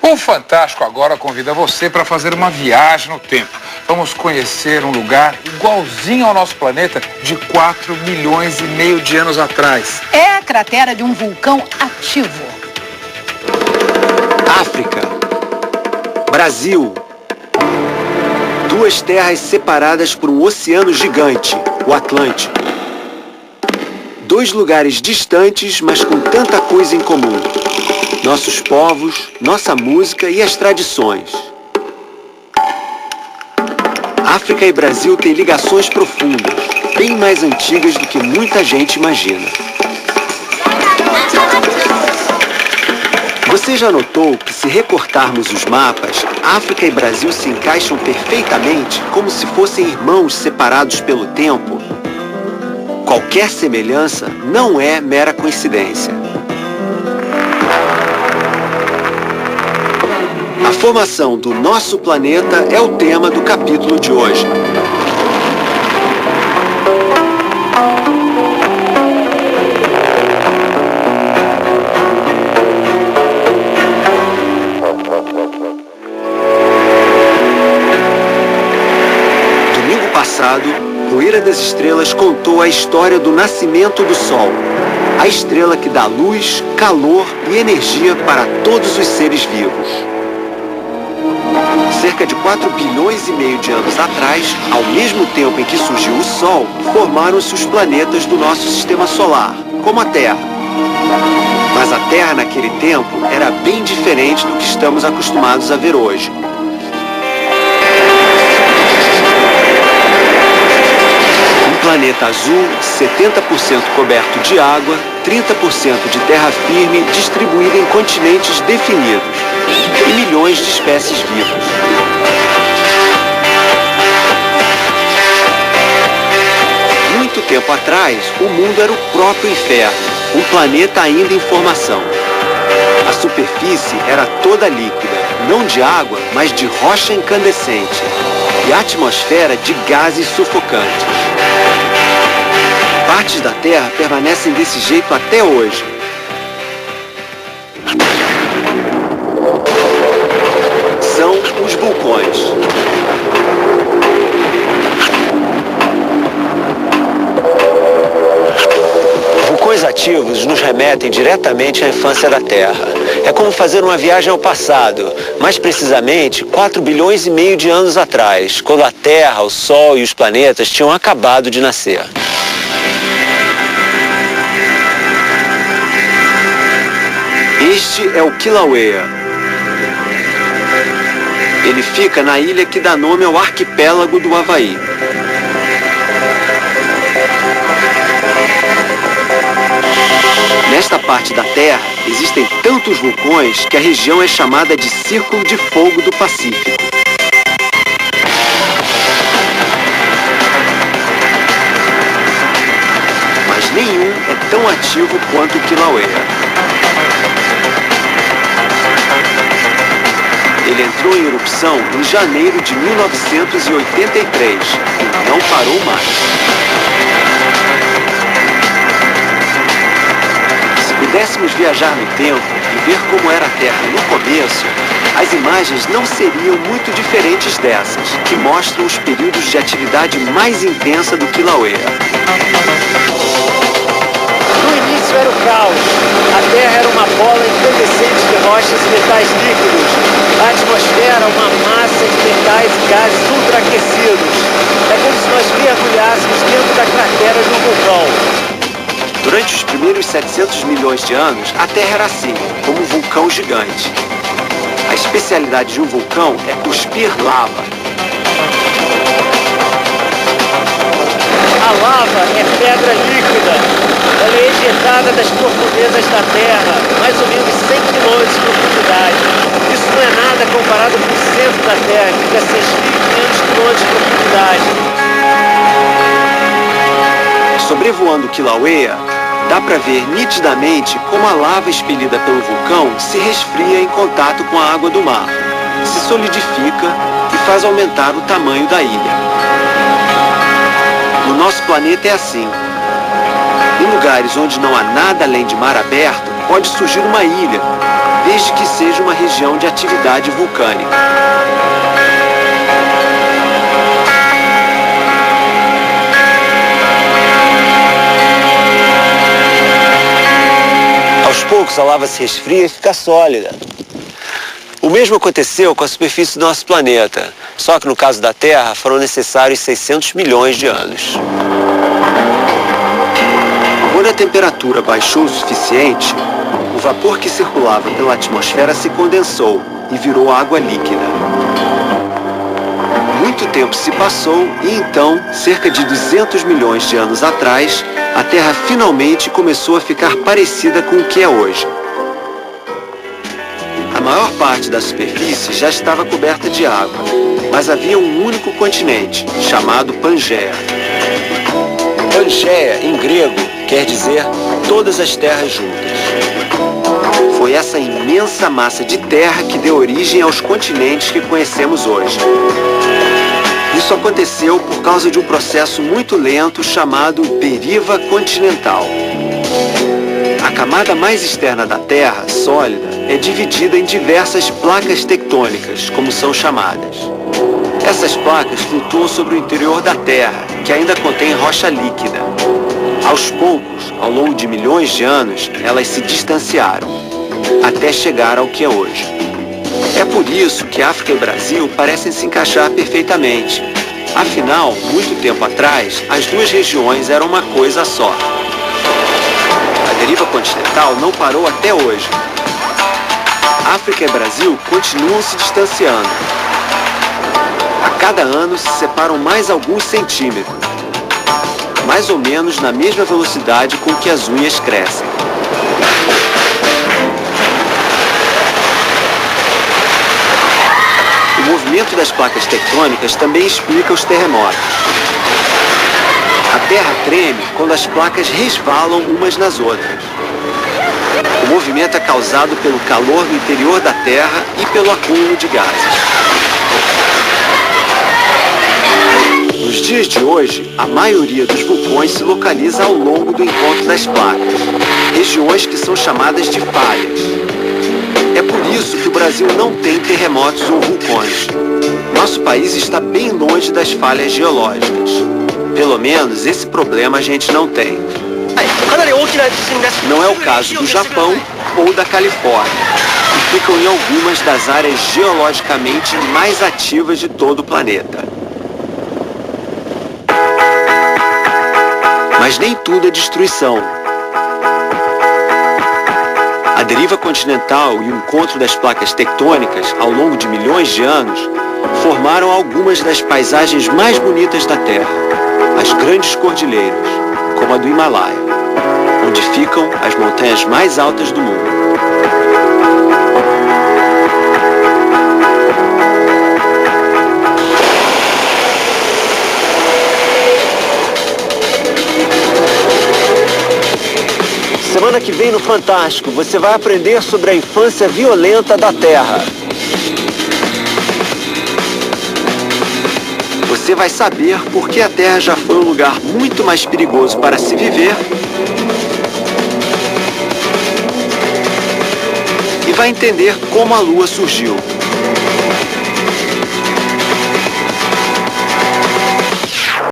O Fantástico agora convida você para fazer uma viagem no tempo. Vamos conhecer um lugar igualzinho ao nosso planeta de 4 milhões e meio de anos atrás. É a cratera de um vulcão ativo. África. Brasil. Duas terras separadas por um oceano gigante, o Atlântico. Dois lugares distantes, mas com tanta coisa em comum. Nossos povos, nossa música e as tradições. África e Brasil têm ligações profundas, bem mais antigas do que muita gente imagina. Você já notou que, se recortarmos os mapas, África e Brasil se encaixam perfeitamente, como se fossem irmãos separados pelo tempo? Qualquer semelhança não é mera coincidência. A formação do nosso planeta é o tema do capítulo de hoje. Domingo passado, Poeira das Estrelas contou a história do nascimento do Sol, a estrela que dá luz, calor e energia para todos os seres vivos. Cerca de 4 bilhões e meio de anos atrás, ao mesmo tempo em que surgiu o Sol, formaram-se os planetas do nosso sistema solar, como a Terra. Mas a Terra naquele tempo era bem diferente do que estamos acostumados a ver hoje. Um planeta azul, 70% coberto de água, 30% de terra firme, distribuída em continentes definidos, e milhões de espécies vivas. Muito tempo atrás, o mundo era o próprio inferno, um planeta ainda em formação. A superfície era toda líquida, não de água, mas de rocha incandescente, e a atmosfera de gases sufocantes. Partes da Terra permanecem desse jeito até hoje. São os vulcões. Vulcões ativos nos remetem diretamente à infância da Terra. É como fazer uma viagem ao passado, mais precisamente 4 bilhões e meio de anos atrás, quando a Terra, o Sol e os planetas tinham acabado de nascer. Este é o Kilauea. Ele fica na ilha que dá nome ao arquipélago do Havaí. Nesta parte da Terra, existem tantos vulcões que a região é chamada de Círculo de Fogo do Pacífico. Mas nenhum é tão ativo quanto o Kilauea. Ele entrou em erupção em janeiro de 1983 e não parou mais. Se pudéssemos viajar no tempo e ver como era a Terra no começo, as imagens não seriam muito diferentes dessas, que mostram os períodos de atividade mais intensa do Kilauea. No início era o caos. A Terra era uma bola incandescente de rochas e metais líquidos. A atmosfera, uma massa de metais e gases ultraaquecidos. É como se nós mergulhássemos dentro da cratera de um vulcão. Durante os primeiros 700 milhões de anos, a Terra era assim, como um vulcão gigante. A especialidade de um vulcão é cuspir lava. A lava é pedra líquida. Ela é ejetada das profundezas da Terra, mais ou menos 100 km de profundidade. Isso não é nada comparado com o centro da Terra, que fica a 6.500 km de profundidade. Sobrevoando Kilauea, dá para ver nitidamente como a lava expelida pelo vulcão se resfria em contato com a água do mar, se solidifica e faz aumentar o tamanho da ilha. No nosso planeta é assim. Em lugares onde não há nada além de mar aberto, pode surgir uma ilha, desde que seja uma região de atividade vulcânica. Aos poucos, a lava se resfria e fica sólida. O mesmo aconteceu com a superfície do nosso planeta, só que no caso da Terra foram necessários 600 milhões de anos. Quando a temperatura baixou o suficiente, o vapor que circulava pela atmosfera se condensou e virou água líquida. Muito tempo se passou e então, cerca de 200 milhões de anos atrás, a Terra finalmente começou a ficar parecida com o que é hoje. A maior parte da superfície já estava coberta de água, mas havia um único continente, chamado Pangeia. Pangeia, em grego, quer dizer todas as terras juntas. Foi essa imensa massa de terra que deu origem aos continentes que conhecemos hoje. Isso aconteceu por causa de um processo muito lento chamado deriva continental. A camada mais externa da Terra, sólida, é dividida em diversas placas tectônicas, como são chamadas. Essas placas flutuam sobre o interior da Terra, que ainda contém rocha líquida. Aos poucos, ao longo de milhões de anos, elas se distanciaram, até chegar ao que é hoje. É por isso que África e Brasil parecem se encaixar perfeitamente. Afinal, muito tempo atrás, as duas regiões eram uma coisa só. A deriva continental não parou até hoje. África e Brasil continuam se distanciando. A cada ano se separam mais alguns centímetros, mais ou menos na mesma velocidade com que as unhas crescem. O movimento das placas tectônicas também explica os terremotos. A Terra treme quando as placas resvalam umas nas outras. O movimento é causado pelo calor no interior da Terra e pelo acúmulo de gases. Nos dias de hoje, a maioria dos vulcões se localiza ao longo do encontro das placas, regiões que são chamadas de falhas. É por isso que o Brasil não tem terremotos ou vulcões. Nosso país está bem longe das falhas geológicas. Pelo menos esse problema a gente não tem. Não é o caso do Japão ou da Califórnia, que ficam em algumas das áreas geologicamente mais ativas de todo o planeta. Mas nem tudo é destruição. A deriva continental e o encontro das placas tectônicas ao longo de milhões de anos formaram algumas das paisagens mais bonitas da Terra, as grandes cordilheiras, como a do Himalaia, onde ficam as montanhas mais altas do mundo. Semana que vem no Fantástico, você vai aprender sobre a infância violenta da Terra. Você vai saber por que a Terra já foi um lugar muito mais perigoso para se viver e vai entender como a Lua surgiu.